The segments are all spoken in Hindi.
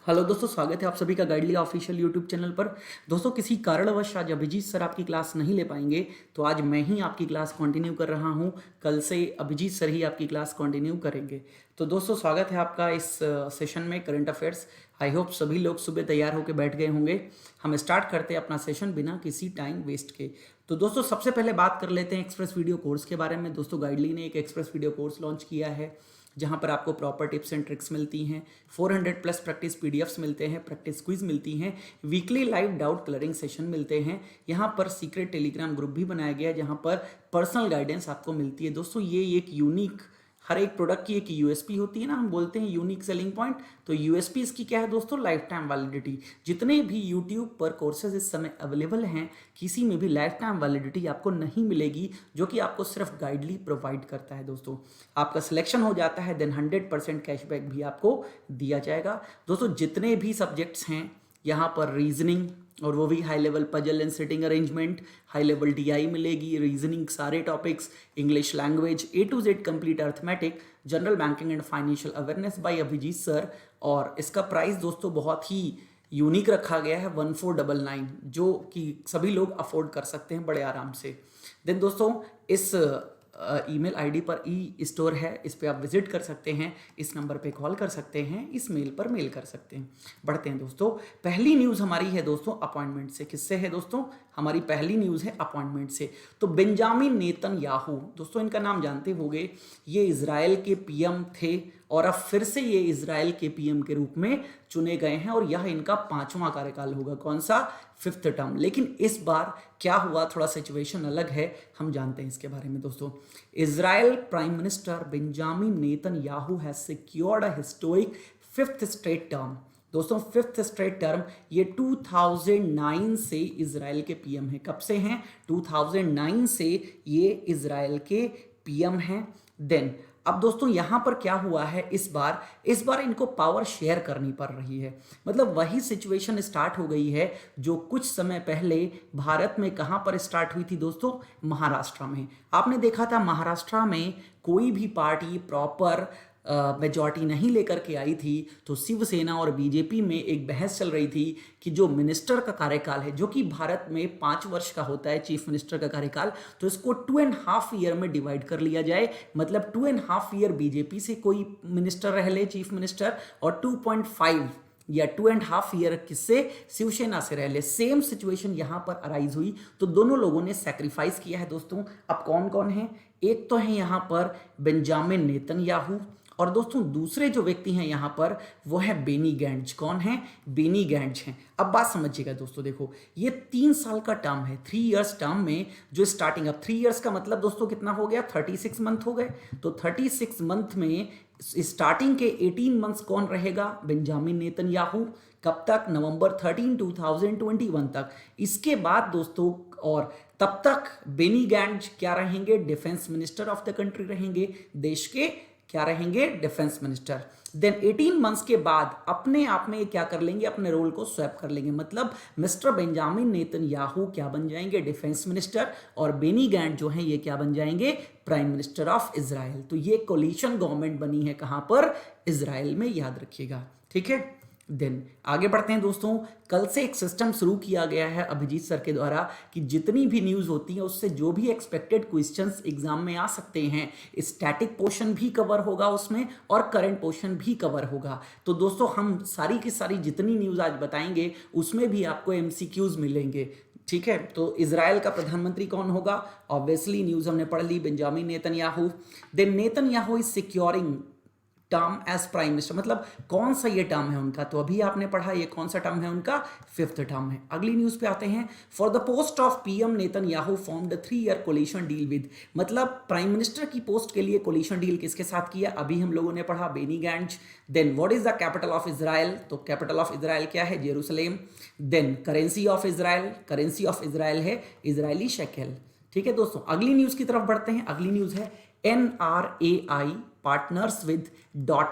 हेलो दोस्तों, स्वागत है आप सभी का गाइडलिया ऑफिशियल यूट्यूब चैनल पर। दोस्तों, किसी कारणवश आज अभिजीत सर आपकी क्लास नहीं ले पाएंगे, तो आज मैं ही आपकी क्लास कंटिन्यू कर रहा हूं। कल से अभिजीत सर ही आपकी क्लास कंटिन्यू करेंगे। तो दोस्तों, स्वागत है आपका इस सेशन में करंट अफेयर्स। आई होप सभी लोग सुबह तैयार होकर बैठ गए होंगे। हम स्टार्ट करते हैं अपना सेशन बिना किसी टाइम वेस्ट के। तो दोस्तों, सबसे पहले बात कर लेते हैं एक्सप्रेस वीडियो कोर्स के बारे में। दोस्तों, गाइडली ने एक एक्सप्रेस वीडियो कोर्स लॉन्च किया है जहां पर आपको प्रॉपर टिप्स एंड ट्रिक्स मिलती हैं, 400 प्लस प्रैक्टिस पीडीएफ्स मिलते हैं, प्रैक्टिस क्विज मिलती हैं, weekly live doubt clearing session मिलते हैं। यहाँ पर सीक्रेट टेलीग्राम ग्रुप भी बनाया गया है जहाँ पर पर्सनल गाइडेंस आपको मिलती है। दोस्तों, ये एक यूनिक, हर एक प्रोडक्ट की एक यूएसपी होती है ना, हम बोलते हैं यूनिक सेलिंग पॉइंट। तो यूएसपी इसकी क्या है दोस्तों? Life time validity. जितने भी यूट्यूब पर कोर्सेज इस समय अवेलेबल हैं, किसी में भी लाइफ टाइम वैलिडिटी आपको नहीं मिलेगी, जो कि आपको सिर्फ गाइडली प्रोवाइड करता है। दोस्तों, आपका सिलेक्शन हो जाता है देन 100% कैशबैक भी आपको दिया जाएगा। दोस्तों, जितने भी सब्जेक्ट्स हैं यहाँ पर रीजनिंग, और वो भी high level puzzle and sitting arrangement, high level DI मिलेगी, रीजनिंग सारे topics, English language A to Z complete arithmetic, general banking and financial awareness by Abhijit sir. और इसका प्राइस दोस्तों बहुत ही यूनिक रखा गया है, 1499, जो कि सभी लोग अफोर्ड कर सकते हैं बड़े आराम से। देन दोस्तों, इस ईमेल आईडी पर ई स्टोर है, इस पर आप विजिट कर सकते हैं, इस नंबर पे कॉल कर सकते हैं, इस मेल पर मेल कर सकते हैं। बढ़ते हैं दोस्तों, पहली न्यूज़ हमारी है दोस्तों अपॉइंटमेंट से। किससे है दोस्तों? हमारी पहली न्यूज़ है अपॉइंटमेंट से। तो बेंजामिन नेतन्याहू, दोस्तों इनका नाम जानते होंगे, ये इजराइल के पीएम थे और अब फिर से ये इजराइल के पीएम के रूप में चुने गए हैं और यह इनका 5वां कार्यकाल होगा। कौन सा? 5th term. लेकिन इस बार क्या हुआ, थोड़ा सिचुएशन अलग है, हम जानते हैं इसके बारे में। दोस्तों, Israel prime minister Benjamin Netanyahu has secured a historic 5th straight term. दोस्तों, 5th स्ट्रेट टर्म ये 2009 से इजराइल के पीएम हैं। कब से हैं? 2009 से ये इजराइल के पीएम हैं। देन अब दोस्तों यहां पर क्या हुआ है, इस बार इनको पावर शेयर करनी पड़ रही है। मतलब वही सिचुएशन स्टार्ट हो गई है जो कुछ समय पहले भारत में कहां पर स्टार्ट हुई थी दोस्तों? महाराष्ट्र में। आपने देखा था महाराष्ट्र में कोई भी पार्टी प्रॉपर मेजॉरिटी नहीं लेकर के आई थी, तो शिवसेना और बीजेपी में एक बहस चल रही थी कि जो मिनिस्टर का कार्यकाल है, जो कि भारत में 5 वर्ष का होता है चीफ मिनिस्टर का कार्यकाल, तो इसको 2.5 ईयर में डिवाइड कर लिया जाए। मतलब 2.5 ईयर बीजेपी से कोई मिनिस्टर रह ले चीफ मिनिस्टर, और 2.5 या 2.5 ईयर किससे? शिवसेना से रह ले। सेम सिचुएशन यहां पर अराइज हुई, तो दोनों लोगों ने सैक्रिफाइस किया है। दोस्तों, अब कौन कौन है? एक तो है यहां पर बेंजामिन नेतन्याहू, और दोस्तों दूसरे जो व्यक्ति हैं यहां पर वो है बेनी गैंट्स। कौन है? बेनी गैंट्स हैं। अब बात समझिएगा दोस्तों, देखो ये 3 साल का टर्म है, 3 इयर्स टर्म में जो स्टार्टिंग, अब 3 इयर्स का मतलब दोस्तों कितना हो गया? 36 मंथ हो गए। तो 36 मंथ में स्टार्टिंग के 18 मंथ्स कौन रहेगा? Benjamin Netanyahu. कब तक? नवंबर 13, 2021 तक। इसके बाद दोस्तों, और तब तक बेनी गैंट्स क्या रहेंगे? Defence minister of the country रहेंगे, देश के क्या रहेंगे? Defence minister. देन 18 मंथ्स के बाद अपने आप में क्या कर लेंगे? अपने रोल को स्वैप कर लेंगे। मतलब मिस्टर बेंजामिन नेतन्याहू क्या बन जाएंगे? डिफेंस मिनिस्टर, और बेनी गैंट्स जो हैं ये क्या बन जाएंगे? Prime minister of Israel. तो ये कोलिशन गवर्नमेंट बनी है कहां पर? इजराइल में, याद रखिएगा, ठीक है। देन आगे बढ़ते हैं दोस्तों, कल से एक सिस्टम शुरू किया गया है अभिजीत सर के द्वारा कि जितनी भी न्यूज़ होती है उससे जो भी एक्सपेक्टेड क्वेश्चंस एग्जाम में आ सकते हैं, स्टैटिक पोर्शन भी कवर होगा उसमें और करंट पोर्शन भी कवर होगा। तो दोस्तों, हम सारी की सारी जितनी न्यूज़ आज बताएंगे उसमें भी आपको MCQs मिलेंगे, ठीक है। तो इजराइल का प्रधानमंत्री कौन होगा? ऑब्वियसली न्यूज़ हमने पढ़ ली, Benjamin Netanyahu. Then Netanyahu is securing term as prime minister. मतलब कौन सा ये टर्म है उनका? तो अभी आपने पढ़ा ये कौन सा टर्म है उनका? 5th टर्म है। अगली न्यूज पे आते हैं। For the post of PM Netanyahu formed 3 year coalition deal with. मतलब प्राइम मिनिस्टर की पोस्ट के लिए कोलिशन डील किसके साथ किया? अभी हम लोगों ने पढ़ा, Benny Gantz. Then what is the capital of Israel? तो कैपिटल ऑफ इजराइल क्या है? Jerusalem. Then currency of Israel, currency of Israel है इजरायली शेकेल, ठीक है दोस्तों। अगली न्यूज की तरफ बढ़ते हैं। अगली न्यूज है NRAI partners with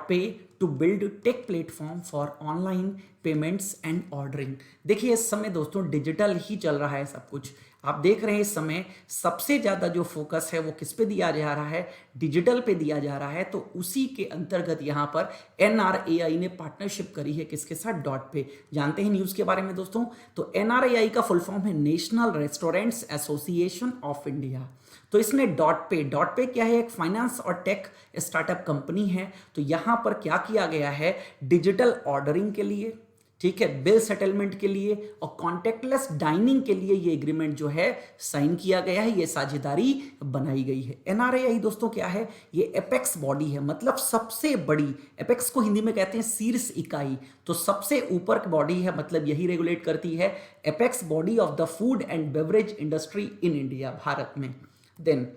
.pay to build tech platform for online payments and ordering. देखिए इस समय दोस्तों डिजिटल ही चल रहा है सब कुछ। आप देख रहे हैं इस समय सबसे ज़्यादा जो फोकस है वो किस पे दिया जा रहा है, डिजिटल पे दिया जा रहा है। तो उसी के अंतर्गत यहाँ पर NRAI ने पार्टनरशिप करी है किसके साथ, डॉट पे। जानते हैं न्यूज़ के बारे में दोस्तों। तो NRAI का फुल फॉर्म है national restaurants association of India. तो इसने डॉट पे क्या है, एक फाइनेंस और टेक स्टार्टअप कंपनी है। तो यहां पर क्या किया गया है, डिजिटल ऑर्डरिंग के लिए, ठीक है, बिल सेटलमेंट के लिए और कॉन्टेक्टलेस डाइनिंग के लिए ये एग्रीमेंट जो है साइन किया गया है, ये साझेदारी बनाई गई है। NRAI दोस्तों क्या है, ये एपेक्स बॉडी है, मतलब सबसे बड़ी, एपेक्स को हिंदी में कहते हैं शीर्ष इकाई, तो सबसे ऊपर की बॉडी है, मतलब यही रेगुलेट करती है, apex body of the food and beverage industry in India, Bharat में। देन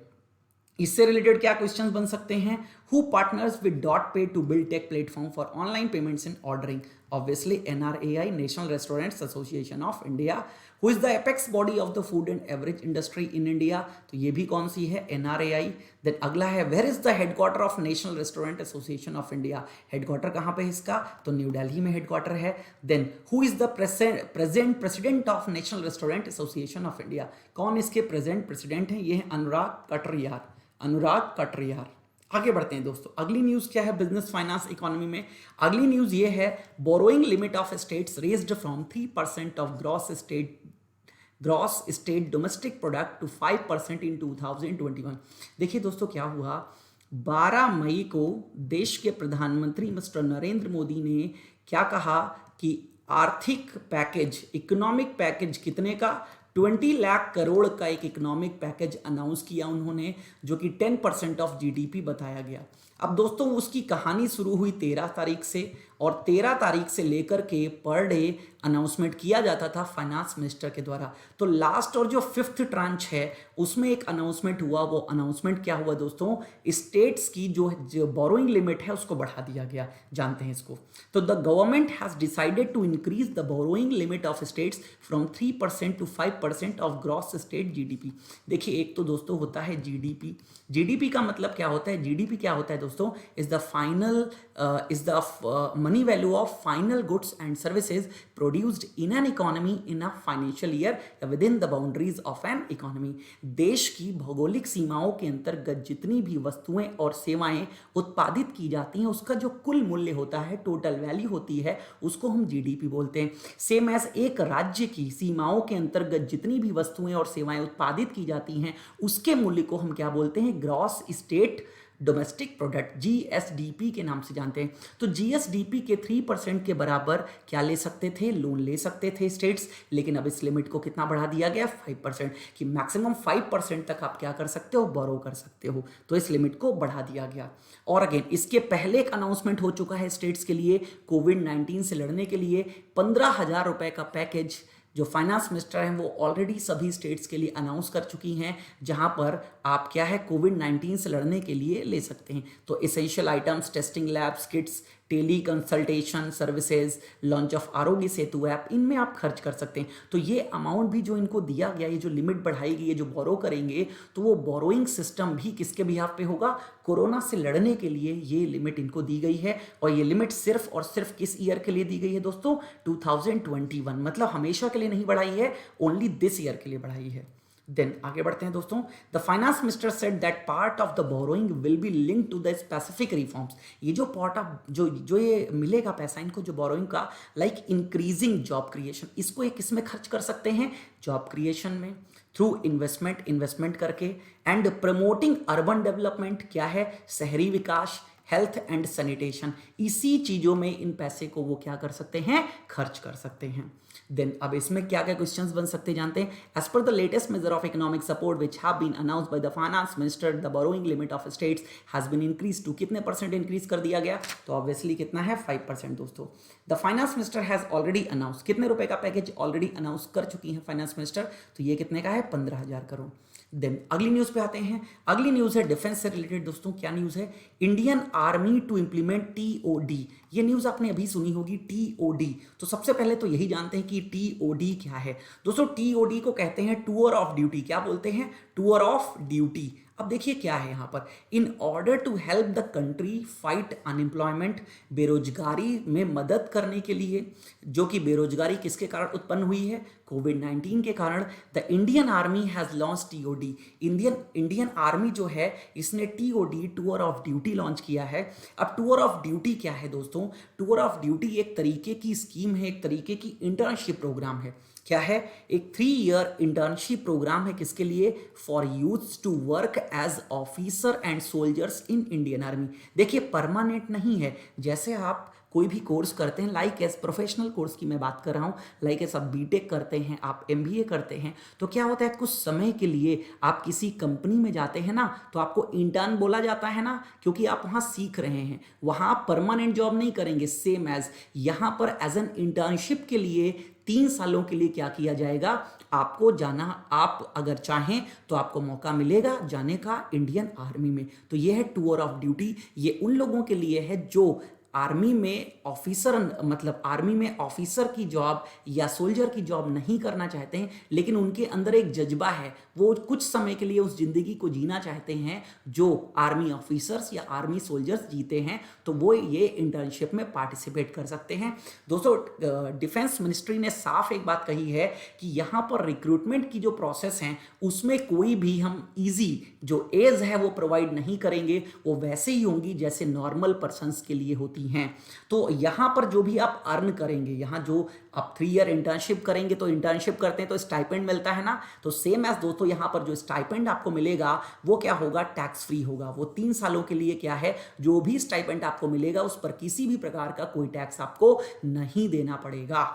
इससे रिलेटेड क्या क्वेश्चंस बन सकते हैं, who partners with dot pay to build tech platform for online payments and ordering, obviously NRAI, national restaurants association of India. Who is the apex body of the food and average industry in India, तो ये भी कौन सी है, NRAI। देन अगला है, where is the headquarter of national restaurant association of India, headquarter कहां पे है इसका, तो न्यू दिल्ली में हेडक्वार्टर है। Then who is the present of national restaurant association of India, कौन इसके प्रेजेंट प्रेसिडेंट हैं, ये है अनुराग कटरियार। आगे बढ़ते हैं दोस्तों, अगली न्यूज क्या है बिजनेस फाइनेंस इकोनॉमी में। अगली न्यूज ये है, borrowing limit of states raised from 3% of gross state domestic product to 5% in 2021। देखिए दोस्तों क्या हुआ, 12 मई को देश के प्रधानमंत्री मिस्टर नरेंद्र मोदी ने क्या कहा कि आर्थिक पैकेज, इकोनॉमिक पैकेज कितने का, 20 लाख करोड़ का एक इकोनॉमिक पैकेज अनाउंस किया उन्होंने, जो कि 10% ऑफ GDP बताया गया। अब दोस्तों उसकी कहानी शुरू हुई 13 तारीख से, और 13 तारीख से लेकर के पर डे अनाउंसमेंट किया जाता था फाइनेंस मिनिस्टर के द्वारा। तो लास्ट और जो 5th ट्रांच है उसमें एक अनाउंसमेंट हुआ, वो अनाउंसमेंट क्या हुआ दोस्तों, स्टेट्स की जो बोरोइंग लिमिट है उसको बढ़ा दिया गया। जानते हैं इसको, तो the government has decided to increase the borrowing limit of states from 3% to 5% of gross state GDP। देखिए एक तो दोस्तों होता है GDP का मतलब क्या होता है, GDP क्या होता है दोस्तों, is the money value of final goods and services produced in an economy in a financial year या within the boundaries of an economy. देश की भौगोलिक सीमाओं के अंतर्गत जितनी भी वस्तुएं और सेवाएं उत्पादित की जाती हैं उसका जो कुल मूल्य होता है, टोटल वैल्यू होती है, उसको हम GDP बोलते हैं। सेम एज एक राज्य की सीमाओं के अंतर्गत जितनी भी वस्तुएं और सेवाएं उत्पादित की जाती हैं उसके मूल्य को हम क्या बोलते हैं, gross state domestic product, GSDP के नाम से जानते हैं। तो GSDP के 3% के बराबर क्या ले सकते थे, लोन ले सकते थे स्टेट्स, लेकिन अब इस लिमिट को कितना बढ़ा दिया गया, 5%, कि मैक्सिमम 5% तक आप क्या कर सकते हो, बोरो कर सकते हो। तो इस लिमिट को बढ़ा दिया गया। और अगेन इसके पहले एक अनाउंसमेंट हो चुका है स्टेट्स के लिए, कोविड-19 से लड़ने के लिए 15,000 रुपए का पैकेज जो फाइनेंस मिनिस्टर हैं वो ऑलरेडी सभी स्टेट्स के लिए अनाउंस कर चुकी हैं, जहां पर आप क्या है कोविड-19 से लड़ने के लिए ले सकते हैं। तो essential items, testing labs, kits, tele consultation services, launch of Aarogya Setu app, इनमें आप खर्च कर सकते हैं। तो ये अमाउंट भी जो इनको दिया गया, ये जो लिमिट बढ़ाई गई है, जो बोरो करेंगे, तो वो बोरोइंग सिस्टम भी किसके बिहाफ पे होगा, कोरोना से लड़ने के लिए ये लिमिट इनको दी गई है। और ये लिमिट सिर्फ और सिर्फ किस ईयर के लिए दी गई है दोस्तों, 2021, मतलब हमेशा के लिए नहीं बढ़ाई है, ओनली दिस ईयर के लिए बढ़ाई है। देन आगे बढ़ते हैं दोस्तों, the finance minister said that part of the borrowing will be linked to the specific reforms. ये जो पार्ट ऑफ जो ये मिलेगा पैसा इनको, जो बोरोइंग का, लाइक इंक्रीजिंग जॉब क्रिएशन, इसको एक किसमें खर्च कर सकते हैं, जॉब क्रिएशन में, थ्रू इन्वेस्टमेंट करके, एंड प्रमोटिंग अर्बन डेवलपमेंट, क्या है, शहरी विकास, हेल्थ एंड सैनिटेशन, इसी चीजों में इन पैसे को वो क्या कर सकते हैं, खर्च कर सकते हैं। देन अब इसमें क्या क्या क्वेश्चंस बन सकते हैं जानते हैं। As per the latest major of economic support which have been announced by the finance minister, the borrowing limit of states has been increase to, कितने % इंक्रीज कर दिया गया, तो ऑब्वियसली कितना है, 5% दोस्तों। The finance minister has already announce, कितने रुपए का पैकेज ऑलरेडी अनाउंस कर चुकी है फाइनेंस मिनिस्टर, तो ये कितने का है, 15,000 करोड़। देन अगली न्यूज पे आते हैं। अगली न्यूज है डिफेंस से रिलेटेड दोस्तों। क्या न्यूज है, Indian army to implement TOD। ये न्यूज आपने अभी सुनी होगी, TOD। तो सबसे पहले तो यही जानते हैं कि TOD क्या है दोस्तों। TOD को कहते हैं टूर ऑफ ड्यूटी। क्या बोलते हैं, टूर ऑफ ड्यूटी। अब देखिए क्या है यहाँ पर, in order to help the country fight unemployment, बेरोजगारी में मदद करने के लिए, जो कि बेरोजगारी किसके कारण उत्पन्न हुई है, कोविड-19 के कारण, the Indian army has launch TOD, Indian army जो है इसने TOD, tour of duty launch किया है। अब टूर ऑफ ड्यूटी क्या है दोस्तों, टूर ऑफ ड्यूटी एक तरीके की स्कीम है, एक तरीके की इंटर्नशिप प्रोग्राम है। क्या है, एक 3 ईयर इंटर्नशिप प्रोग्राम है, किसके लिए, for youths to work as officer and soldiers in Indian army. देखिए परमानेंट नहीं है, जैसे आप कोई भी कोर्स करते हैं, लाइक एज प्रोफेशनल कोर्स की मैं बात कर रहा हूँ, लाइक एज आप बीटेक करते हैं, आप एमबीए करते हैं, तो क्या होता है कुछ समय के लिए आप किसी कंपनी में जाते हैं ना, तो आपको इंटर्न बोला जाता है ना, क्योंकि आप वहाँ सीख रहे हैं, वहाँ आप परमानेंट जॉब नहीं करेंगे। सेम एज यहाँ पर एज एन इंटर्नशिप के लिए 3 सालों के लिए क्या किया जाएगा, आपको जाना, आप अगर चाहें तो आपको मौका मिलेगा जाने का इंडियन आर्मी में। तो यह है टूर ऑफ ड्यूटी, ये उन लोगों के लिए है जो आर्मी में ऑफिसर, मतलब आर्मी में ऑफिसर की जॉब या सोल्जर की जॉब नहीं करना चाहते हैं, लेकिन उनके अंदर एक जज्बा है, वो कुछ समय के लिए उस जिंदगी को जीना चाहते हैं जो आर्मी ऑफिसर्स या आर्मी सोल्जर्स जीते हैं, तो वो ये इंटर्नशिप में पार्टिसिपेट कर सकते हैं। दोस्तों डिफेंस मिनिस्ट्री ने साफ एक बात कही है कि यहाँ पर रिक्रूटमेंट की जो प्रोसेस है उसमें कोई भी हम इजी जो एज है वो प्रोवाइड नहीं करेंगे, वो वैसे ही होंगी जैसे नॉर्मल पर्सन्स के लिए होती हैं। तो यहां पर जो भी आप अर्न करेंगे, यहां जो आप 3 ईयर इंटर्नशिप करेंगे, तो इंटर्नशिप करते हैं तो स्टाइपेंड मिलता है ना, तो सेम एज दोस्तों यहां पर जो स्टाइपेंड आपको मिलेगा वो क्या होगा, टैक्स फ्री होगा। वो 3 सालों के लिए क्या है, जो भी स्टाइपेंड आपको मिलेगा उस पर किसी भी प्रकार का कोई टैक्स आपको नहीं देना पड़ेगा।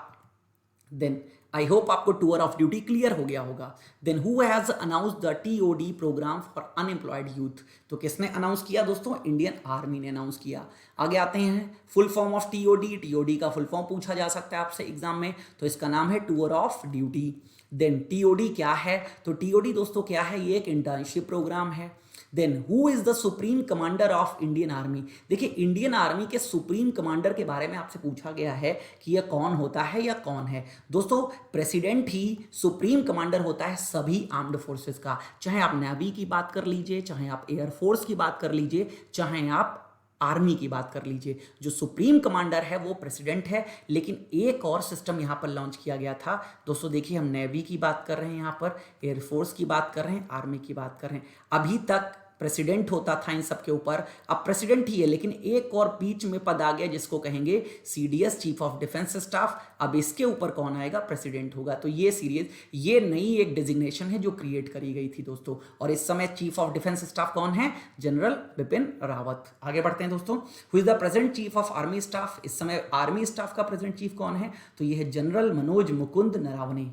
देन आई होप आपको टूर ऑफ ड्यूटी क्लियर हो गया होगा। Then who has announce the TOD program for unemployed youth, तो किसने अनाउंस किया दोस्तों, इंडियन आर्मी ने अनाउंस किया। आगे आते हैं full form of TOD, TOD का फुल फॉर्म पूछा जा सकता है आपसे एग्जाम में, तो इसका नाम है tour of duty. Then TOD क्या है, तो टीओडी दोस्तों क्या है, ये एक इंटर्नशिप प्रोग्राम है। Then who is the supreme commander of Indian army, देखिए इंडियन आर्मी के सुप्रीम कमांडर के बारे में आपसे पूछा गया है कि यह कौन होता है या कौन है। दोस्तों प्रेसिडेंट ही सुप्रीम कमांडर होता है सभी आर्म्ड फोर्सेस का, चाहे आप नेवी की बात कर लीजिए, चाहे आप एयरफोर्स की बात कर लीजिए, चाहे आप आर्मी की बात कर लीजिए, जो सुप्रीम कमांडर है वो प्रेसिडेंट है। लेकिन एक और सिस्टम यहां पर लॉन्च किया गया था दोस्तों, देखिए हम नेवी की बात कर रहे हैं, यहां पर एयरफोर्स की बात कर रहे हैं, आर्मी की बात कर रहे हैं। अभी तक प्रेसिडेंट होता था इन सब के ऊपर, अब प्रेसिडेंट ही है, लेकिन एक और बीच में पद आ गया जिसको कहेंगे CDS, chief of defence staff. अब इसके ऊपर कौन आएगा, प्रेसिडेंट होगा। तो ये सीरीज, ये नई एक डिजिग्नेशन है जो क्रिएट करी गई थी दोस्तों, और इस समय चीफ ऑफ डिफेंस स्टाफ कौन है, जनरल बिपिन रावत। आगे बढ़ते हैं दोस्तों, who is the present chief of army staff, इस समय आर्मी स्टाफ का प्रेजेंट चीफ कौन है, तो ये है जनरल मनोज मुकुंद नरावने।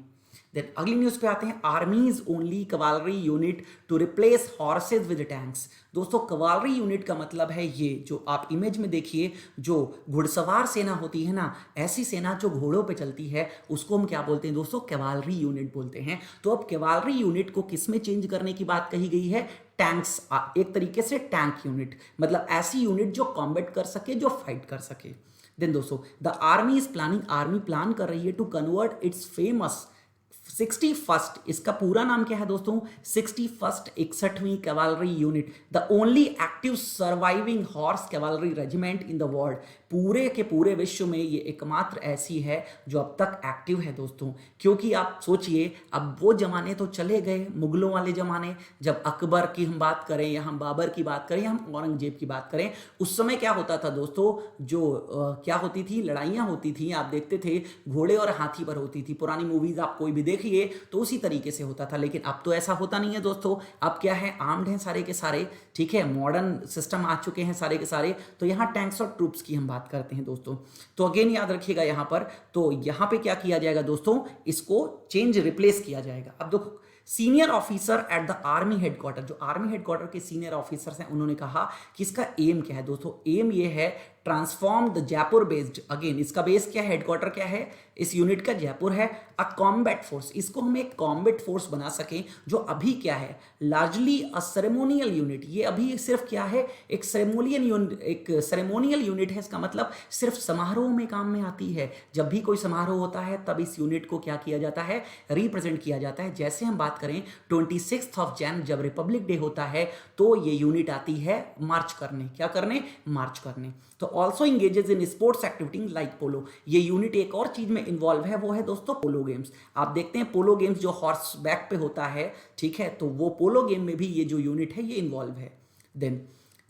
देन अगली न्यूज पे आते हैं, army's only cavalry unit to replace horses with tanks. दोस्तों कवालरी यूनिट का मतलब है ये जो आप इमेज में देखिए, जो घुड़सवार सेना होती है ना, ऐसी सेना जो घोड़ों पे चलती है उसको हम क्या बोलते हैं दोस्तों, कैवालरी यूनिट बोलते हैं। तो अब कैवालरी यूनिट को किस में चेंज करने की बात कही गई है, टैंक्स, एक तरीके से टैंक यूनिट, मतलब ऐसी यूनिट जो कॉम्बैट कर सके, जो फाइट कर सके। देन दोस्तों the army is planning, army plan कर रही है to convert it's famous 61st, इसका पूरा नाम क्या है दोस्तों, 61st 61वीं cavalry unit, the only active surviving horse cavalry regiment in the world. पूरे के पूरे विश्व में ये एकमात्र ऐसी है जो अब तक एक्टिव है दोस्तों। क्योंकि आप सोचिए, अब वो जमाने तो चले गए, मुगलों वाले जमाने, जब अकबर की हम बात करें या हम बाबर की बात करें या हम औरंगजेब की बात करें, उस समय क्या होता था दोस्तों, जो क्या होती थी, लड़ाइयाँ होती थी, आप देखते थे घोड़े और हाथी पर होती थी। पुरानी मूवीज आप कोई भी देखिए तो उसी तरीके से होता था, लेकिन अब तो ऐसा होता नहीं है दोस्तों। अब क्या है, आर्म्ड हैं सारे के सारे, ठीक है, मॉडर्न सिस्टम आ चुके हैं सारे के सारे। तो यहाँ टैंक्स और ट्रूप्स की हम बात करते हैं दोस्तों। तो अगेन याद रखिएगा यहाँ पर, तो यहाँ पे क्या किया जाएगा दोस्तों, इसको चेंज रिप्लेस किया जाएगा। अब देखो senior officer at the army headquarter, जो आर्मी हेडक्वार्टर के सीनियर ऑफिसर्स हैं उन्होंने कहा कि इसका एम क्या है दोस्तों, एम ये है transform the Jaipur based, again इसका बेस क्या है, हेडक्वार्टर क्या है, इस यूनिट का जयपुर है, अ कॉम्बैट फोर्स, इसको हम एक कॉम्बैट फोर्स बना सकें जो अभी क्या है, लार्जली अ सेरेमोनियल यूनिट, ये अभी सिर्फ क्या है, एक सेरेमोनियल यूनिट है। इसका मतलब सिर्फ समारोह में काम में आती है, जब भी कोई समारोह होता है तब इस यूनिट को क्या किया जाता है, रिप्रेजेंट किया जाता है। जैसे हम बात करें 26 ऑफ जैन जब रिपब्लिक डे होता है तो ये यूनिट आती है मार्च करने, क्या करने, मार्च करने। तो also engages in sports activity like polo, ये यूनिट एक और चीज में इन्वॉल्व है, वो है दोस्तों पोलो गेम्स। आप देखते हैं पोलो गेम्स जो हॉर्स बैक पे होता है, ठीक है, तो वो पोलो गेम में भी ये जो यूनिट है ये इन्वॉल्व है। Then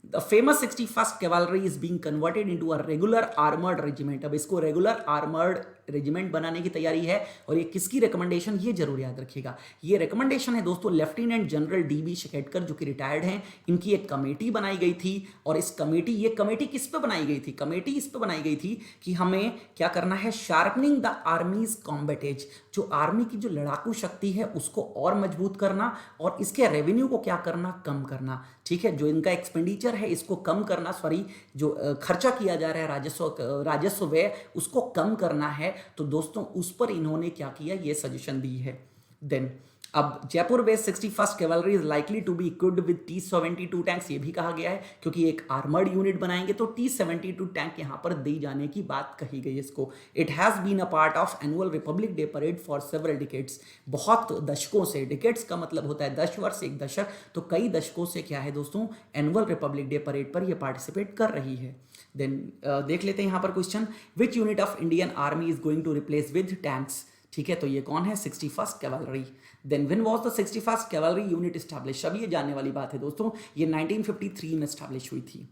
The famous 61st cavalry is being converted into a regular armored regiment। अब इसको रेगुलर आर्मर्ड रेजिमेंट बनाने की तैयारी है, और ये किसकी रिकमेंडेशन, ये जरूर याद रखिएगा, ये रिकमेंडेशन है दोस्तों लेफ्टिनेंट जनरल डीबी शेकेटकर जो कि रिटायर्ड हैं, इनकी एक कमेटी बनाई गई थी। और इस कमेटी, ये कमेटी किस पे बनाई गई थी, कमेटी इस पे बनाई गई थी कि हमें क्या करना है, sharpening the army's combat edge, जो आर्मी की जो लड़ाकू शक्ति है उसको और मजबूत करना, और इसके रेवेन्यू को क्या करना, कम करना, ठीक है, जो इनका एक्सपेंडिचर है इसको कम करना, सॉरी जो खर्चा किया जा रहा है राजस्व व्यय उसको कम करना है। तो दोस्तों उस पर इन्होंने क्या किया, ये सजेशन दी है। देन अब Jaipur based 61st cavalry is likely to be equipped with T-72 tanks, ये भी कहा गया है क्योंकि एक आर्मर्ड यूनिट बनाएंगे तो T-72 टैंक यहां पर दी जाने की बात कही गई इसको। It has been a part of annual republic day parade for several decades, बहुत दशकों से, डिकेड्स का मतलब होता है 10 वर्ष, एक दशक, तो कई दशकों से क्या है दोस्तों, एनुअल रिपब्लिक डे परेड पर यह पार्टिसिपेट कर रही है। देन देख लेते हैं यहां पर question, which unit of Indian army is going to replace with tanks, ठीक है, तो ये कौन है, 61st cavalry. Then when was the 61st cavalry unit establish, अब ये जानने वाली बात है दोस्तों, ये 1953 में एस्टैब्लिश हुई थी।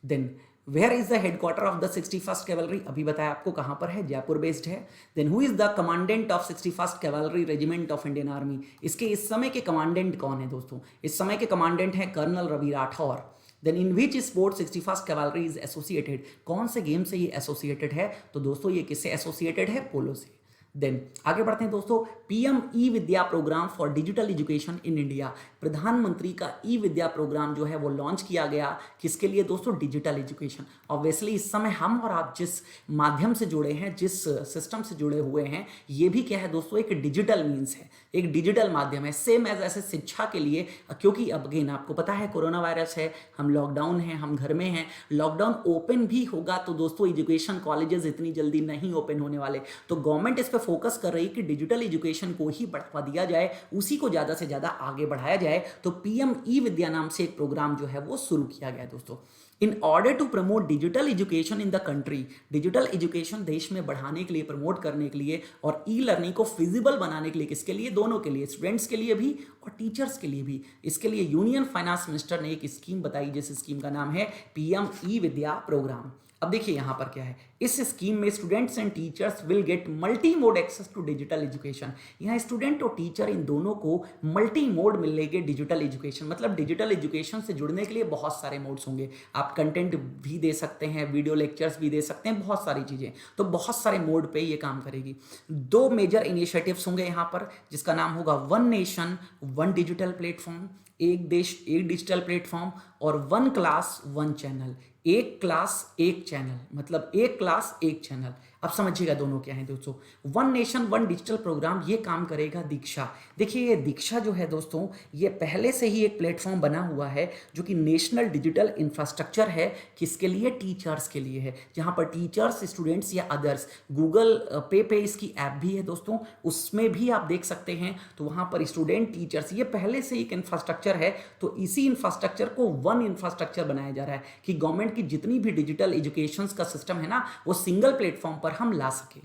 Then where is the headquarter of the 61st cavalry, अभी बताया आपको कहां पर है, जयपुर बेस्ड है। Then who is the commandant of 61st cavalry regiment of Indian army, इसके इस समय के कमांडेंट कौन है दोस्तों, इस समय के कमांडेंट हैं colonel Ravi Rathore. Then in which sport 61st cavalry is associated, कौन से गेम से ये एसोसिएटेड है, तो दोस्तों ये किससे एसोसिएटेड है, पोलो से। देन आगे बढ़ते हैं दोस्तों, PM e Vidya program for digital education in India, प्रधानमंत्री का ई विद्या प्रोग्राम जो है वो लॉन्च किया गया, किसके लिए दोस्तों, डिजिटल एजुकेशन। ऑब्वियसली इस समय हम और आप जिस माध्यम से जुड़े हैं, जिस सिस्टम से जुड़े हुए हैं, ये भी क्या है दोस्तों, एक डिजिटल मीन्स है, एक डिजिटल माध्यम है, सेम एज ऐसे शिक्षा के लिए, क्योंकि अब अगेन आपको पता है कोरोना वायरस है, हम लॉकडाउन है, हम घर में हैं, लॉकडाउन ओपन भी होगा तो दोस्तों एजुकेशन कॉलेजेस इतनी जल्दी नहीं ओपन होने वाले, तो गवर्नमेंट इस पर फोकस कर रही है कि डिजिटल एजुकेशन को ही बढ़ावा दिया जाए, उसी को ज़्यादा से ज़्यादा आगे बढ़ाया जाए। तो पीएम ई विद्या नाम से एक प्रोग्राम जो है वो शुरू किया गया दोस्तों। In order to promote digital education in the country, digital education देश में बढ़ाने के लिए, प्रमोट करने के लिए और ई लर्निंग को फिजिबल बनाने के लिए, किसके लिए, दोनों के लिए, स्टूडेंट्स के लिए भी और टीचर्स के लिए भी, इसके लिए यूनियन फाइनेंस मिनिस्टर ने एक स्कीम बताई जिस स्कीम का नाम है पीएम ई विद्या प्रोग्राम। अब देखिए यहां पर क्या है, इस स्कीम में students and teachers will get multi mode access to digital education, यहाँ स्टूडेंट और टीचर इन दोनों को मल्टी मोड मिलेंगे डिजिटल एजुकेशन, मतलब डिजिटल एजुकेशन से जुड़ने के लिए बहुत सारे मोड्स होंगे, आप कंटेंट भी दे सकते हैं, वीडियो लेक्चर्स भी दे सकते हैं, बहुत सारी चीजें, तो बहुत सारे मोड पे ये काम करेगी। 2 मेजर इनिशिएटिव्स होंगे यहाँ पर, जिसका नाम होगा one nation one digital platform, एक देश एक डिजिटल प्लेटफॉर्म, और वन क्लास वन चैनल, एक क्लास एक चैनल, मतलब एक क्लास एक चैनल। अब समझिएगा दोनों क्या है दोस्तों, one nation one digital program ये काम करेगा दीक्षा। देखिए ये दीक्षा जो है दोस्तों, ये पहले से ही एक प्लेटफॉर्म बना हुआ है जो कि नेशनल डिजिटल इंफ्रास्ट्रक्चर है, किसके लिए, टीचर्स के लिए है, जहां पर टीचर्स, स्टूडेंट्स या अदर्स, गूगल पे इसकी ऐप भी है दोस्तों, उसमें भी आप देख सकते हैं, तो वहां पर स्टूडेंट, टीचर्स, ये पहले से एक इंफ्रास्ट्रक्चर है, तो इसी इंफ्रास्ट्रक्चर को वन इंफ्रास्ट्रक्चर बनाया जा रहा है कि गवर्नमेंट की जितनी भी डिजिटल एजुकेशन का सिस्टम है ना, वो सिंगल प्लेटफॉर्म पर हम ला सके।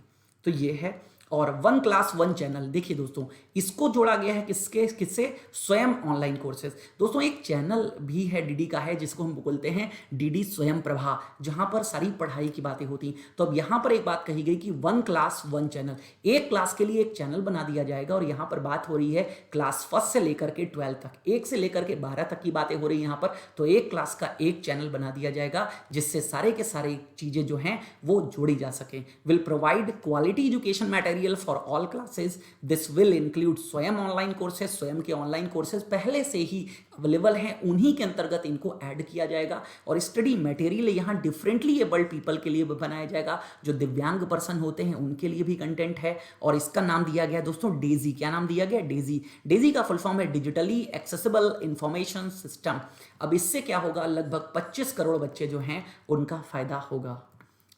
तो ये है, और वन क्लास वन चैनल, देखिए दोस्तों इसको जोड़ा गया है किससे, स्वयं ऑनलाइन कोर्सेज। दोस्तों एक चैनल भी है डीडी का है, जिसको हम बोलते हैं डीडी स्वयं प्रभा, जहां पर सारी पढ़ाई की बातें होती। तो अब यहां पर एक बात कही गई कि वन क्लास वन चैनल, एक क्लास के लिए एक चैनल बना दिया जाएगा, और यहां पर बात हो रही है क्लास 1 से लेकर के 12 तक, 1 से लेकर के 12 तक की बातें हो रही है यहां पर, तो एक क्लास का एक चैनल बना दिया जाएगा, जिससे सारे के सारे चीजें जो हैं वो जोड़ी जा सके। Will provide quality education material material for all classes, this will include स्वयं ऑनलाइन कोर्सेज, स्वयं के ऑनलाइन कोर्सेज पहले से ही अवेलेबल हैं, उन्हीं के अंतर्गत इनको ऐड किया जाएगा। और स्टडी मटेरियल यहाँ डिफरेंटली एबल्ड पीपल के लिए भी बनाया जाएगा, जो दिव्यांग पर्सन होते हैं उनके लिए भी कंटेंट है। और इसका नाम दिया गया दोस्तों डेजी। क्या नाम दिया गया? डेजी। डेजी का फुल फॉर्म है डिजिटली एक्सेसिबल इंफॉर्मेशन सिस्टम। अब इससे क्या होगा, लगभग 25 करोड़ बच्चे जो हैं उनका फायदा होगा।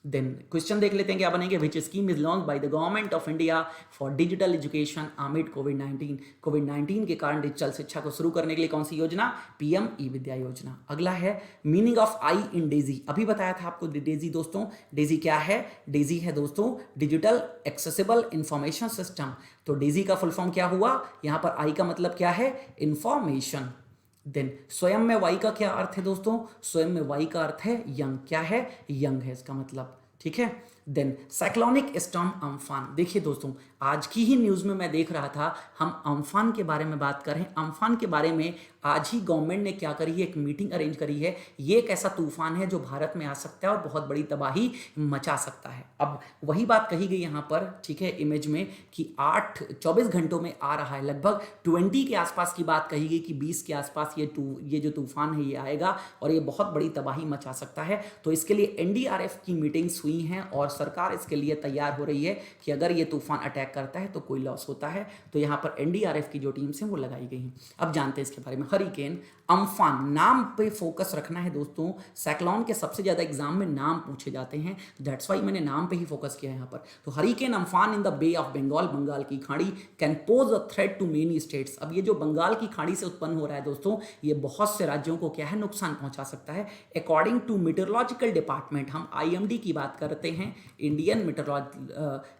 देन क्वेश्चन देख लेते हैं क्या बनेंगे। Which scheme is launch by the government of India for digital education amid कोविड-19। कोविड-19 के कारण डिजिटल शिक्षा को शुरू करने के लिए कौन सी योजना? पीएम ई विद्या योजना। अगला है meaning of I in Daisy. अभी बताया था आपको डेजी दोस्तों। डेजी क्या है? डेजी है दोस्तों डिजिटल एक्सेसिबल इंफॉर्मेशन सिस्टम। तो डेजी का फुल फॉर्म क्या हुआ? यहां पर आई का मतलब क्या है? इंफॉर्मेशन। देन स्वयं में वाई का क्या अर्थ है दोस्तों? स्वयं में वाई का अर्थ है यंग। क्या है? यंग है इसका मतलब। ठीक है। Then cyclonic storm Amphan. देखिए दोस्तों, आज की ही न्यूज में मैं देख रहा था, हम अम्फान के बारे में बात कर रहे हैं। अम्फान के बारे में आज ही गवर्नमेंट ने क्या करी है? एक मीटिंग अरेंज करी है। ये एक ऐसा तूफान है जो भारत में आ सकता है और बहुत बड़ी तबाही मचा सकता है। अब वही बात कही गई यहाँ पर, ठीक है, इमेज में कि 24 घंटों में आ रहा है। लगभग 20 के आसपास की बात कही गई कि 20 के आसपास ये जो तूफान है ये आएगा और ये बहुत बड़ी तबाही मचा सकता है। तो इसके लिए एनडीआरएफ की मीटिंग्स हुई हैं और सरकार इसके लिए तैयार हो रही है कि अगर ये तूफान अटैक करता है तो कोई लॉस होता है। तो यहाँ पर एनडीआरएफ की जो टीम्स हैं वो लगाई गई हैं। अब जानते हैं इसके बारे में। हरिकेन अम्फान, नाम पे फोकस रखना है दोस्तों। साइक्लोन के सबसे ज्यादा एग्जाम में नाम पूछे जाते हैं, दैट्स वाई मैंने नाम पे ही फोकस किया है यहाँ पर। तो hurricane Amphan in the bay of Bengal, Bengal की खाड़ी, can pose a threat to many states. अब ये जो बंगाल की खाड़ी से उत्पन्न हो रहा है दोस्तों, ये बहुत से राज्यों को क्या है? नुकसान पहुंचा सकता है। अकॉर्डिंग टू मीटरोलॉजिकल डिपार्टमेंट, हम आईएमडी की बात करते हैं, इंडियन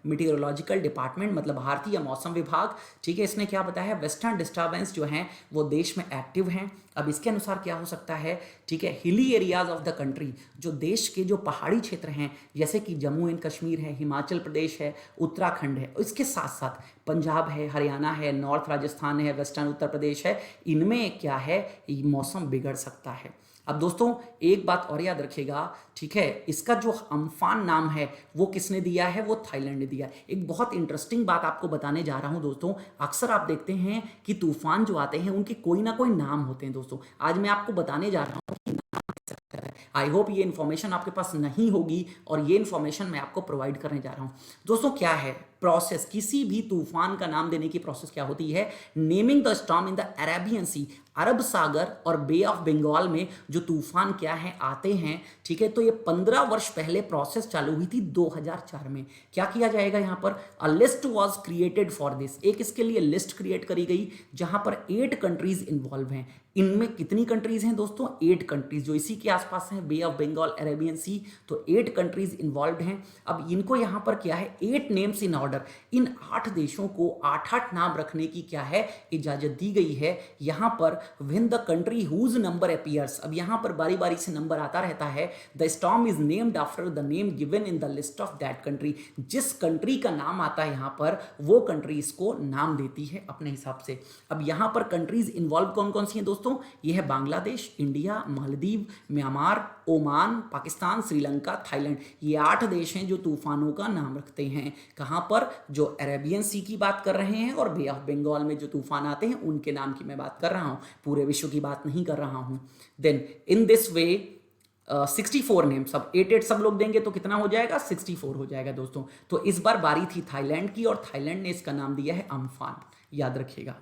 मीटरोलॉजिकल डिपार्टमेंट मतलब भारतीय मौसम विभाग, ठीक है, इसने क्या बताया है? वेस्टर्न डिस्टर्बेंस जो है वो देश में एक्टिव हैं। अब इसके अनुसार क्या हो सकता है? ठीक है, hilly areas of the country, जो देश के जो पहाड़ी क्षेत्र हैं जैसे कि जम्मू एंड कश्मीर है, हिमाचल प्रदेश है, उत्तराखंड है, इसके साथ साथ पंजाब है, हरियाणा है, नॉर्थ राजस्थान है, वेस्टर्न उत्तर प्रदेश है, इनमें क्या है? मौसम बिगड़ सकता है। अब दोस्तों एक बात और याद रखिएगा, ठीक है, इसका जो अम्फान नाम है वो किसने दिया है? वो थाईलैंड ने दिया है। एक बहुत इंटरेस्टिंग बात आपको बताने जा रहा हूं दोस्तों। अक्सर आप देखते हैं कि तूफान जो आते हैं उनके कोई ना कोई नाम होते हैं दोस्तों। आज मैं आपको बताने जा रहा हूं कि आई होप ये इन्फॉर्मेशन आपके पास नहीं होगी और ये इन्फॉर्मेशन मैं आपको प्रोवाइड करने जा रहा हूं दोस्तों। क्या है प्रोसेस? किसी भी तूफान का नाम देने की प्रोसेस क्या होती है? Naming the storm in the Arabian sea, अरब सागर और बे ऑफ बंगाल में जो तूफान क्या है आते हैं, ठीक है, तो ये 15 वर्ष पहले प्रोसेस चालू हुई थी 2004 में। क्या किया जाएगा यहाँ पर? A list was created for this, एक इसके लिए लिस्ट क्रिएट करी गई जहां पर 8 कंट्रीज इन्वॉल्व हैं। इनमें कितनी कंट्रीज हैं दोस्तों? 8 कंट्रीज, जो इसी के आसपास हैं, बे ऑफ बंगाल, अरेबियन सी, तो 8 कंट्रीज इन्वॉल्व हैं। अब इनको यहां पर क्या है? 8 नेम्स इन ऑर्डर, इन 8 देशों को 8-8 नाम रखने की क्या है? इजाजत दी गई है। यहां पर when the country whose number appears, अब यहां पर बारी बारी से नंबर आता रहता है, the storm is named after the name given in the list of that country, जिस कंट्री का नाम आता है यहां पर वो कंट्री इसको नाम देती है अपने हिसाब से। अब यहां पर कंट्रीज इन्वॉल्व कौन कौन सी हैं दोस्तों? ये है Bangladesh, India, Maldives, Myanmar, Oman, Pakistan, Sri Lanka, Thailand. ये 8 देश हैं जो तूफानों का नाम रखते हैं। कहां पर? जो अरेबियन सी की बात कर रहे हैं और बे ऑफ बंगाल में जो तूफान आते हैं उनके नाम की मैं बात कर रहा हूं, पूरे विश्व की बात नहीं कर रहा हूं। Then in this way 64 name, सब 8 सब लोग देंगे तो कितना हो जाएगा? 64 हो जाएगा दोस्तों। तो इस बार बारी थी थाईलैंड की और थाईलैंड ने इसका नाम दिया है अम्फान, याद रखिएगा।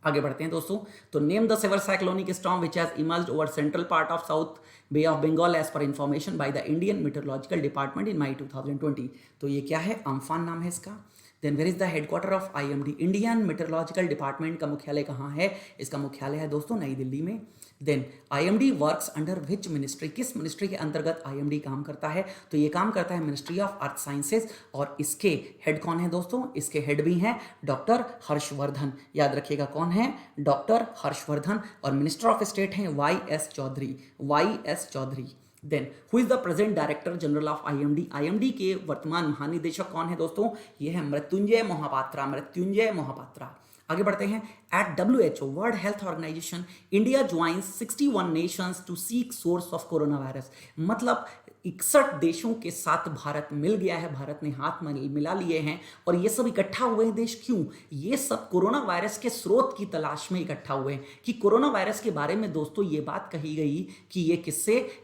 आगे बढ़ते हैं दोस्तों। तो name the severe cyclonic storm which has emerged over central part of south bay of Bengal as per information by the Indian meteorological department in May 2020। तो ये क्या है? अम्फान नाम है इसका। Then where is the headquarter of IMD, Indian meteorological department का मुख्यालय कहाँ है? इसका मुख्यालय है दोस्तों नई दिल्ली में। Then IMD works under which ministry, किस मिनिस्ट्री के अंतर्गत आईएमडी काम करता है? तो ये काम करता है मिनिस्ट्री ऑफ अर्थ साइंसेज। और इसके हेड कौन है दोस्तों? इसके हेड भी हैं डॉक्टर हर्षवर्धन, याद रखिएगा कौन है? डॉक्टर हर्षवर्धन। और मिनिस्टर ऑफ स्टेट हैं Y S. Chowdary, Y S. Chowdary. Then who is the present director general of IMD, IMD के वर्तमान महानिदेशक कौन है दोस्तों? ये है मृत्युंजय मोहापात्रा, मृत्युंजय मोहापात्रा। आगे बढ़ते हैं। At WHO world health organisation India joins 61 nations to seek source of corona virus, मतलब 61 देशों के साथ भारत मिल गया है, भारत ने हाथ मिला लिए हैं। और ये सब इकट्ठा हुए हैं देश क्यों? ये सब कोरोना वायरस के स्रोत की तलाश में इकट्ठा हुए हैं। कि कोरोना वायरस के बारे में दोस्तों ये बात कही गई कि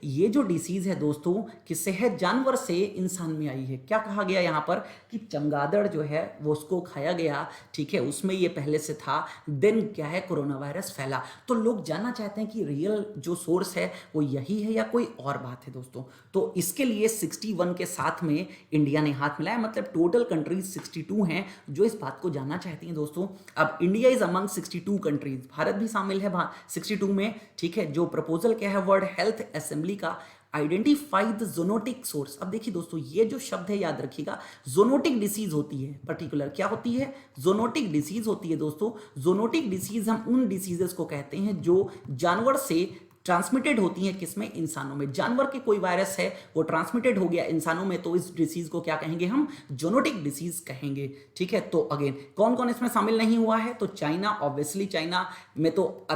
ये जो डिसीज है दोस्तों किससे है? जानवर से इंसान में आई है। क्या कहा गया यहाँ पर कि चमगादड़ जो है वो उसको खाया गया, ठीक है, उसमें ये पहले से था, देन क्या है कोरोना वायरस फैला। तो लोग जानना चाहते हैं कि रियल जो सोर्स है वो यही है या कोई और बात है दोस्तों। तो इसके लिए 61 के साथ में इंडिया ने हाथ मिलाया, मतलब टोटल कंट्रीज 62 हैं जो इस बात को जानना चाहती हैं दोस्तों। अब India is among 62 countries, Bharat भी शामिल है 62 में, ठीक है। जो प्रपोजल क्या है वर्ल्ड हेल्थ असेंबली का, आइडेंटिफाई द जोनोटिक सोर्स। अब देखिए दोस्तों ये जो शब्द है याद रखिएगा, जोनोटिक डिसीज होती है, पर्टिकुलर क्या होती है? जोनोटिक डिसीज होती है दोस्तों। जोनोटिक डिसीज हम उन डिसीजेस को कहते हैं जो जानवर से ट्रांसमिटेड होती हैं, किसमें? इंसानों में। जानवर के कोई वायरस है वो ट्रांसमिटेड हो गया इंसानों में, तो इस डिसीज को क्या कहेंगे? हम जोनोटिक डिसीज कहेंगे, ठीक है। तो अगेन कौन कौन इसमें शामिल नहीं हुआ है? तो चाइना, ऑब्वियसली चाइना में तो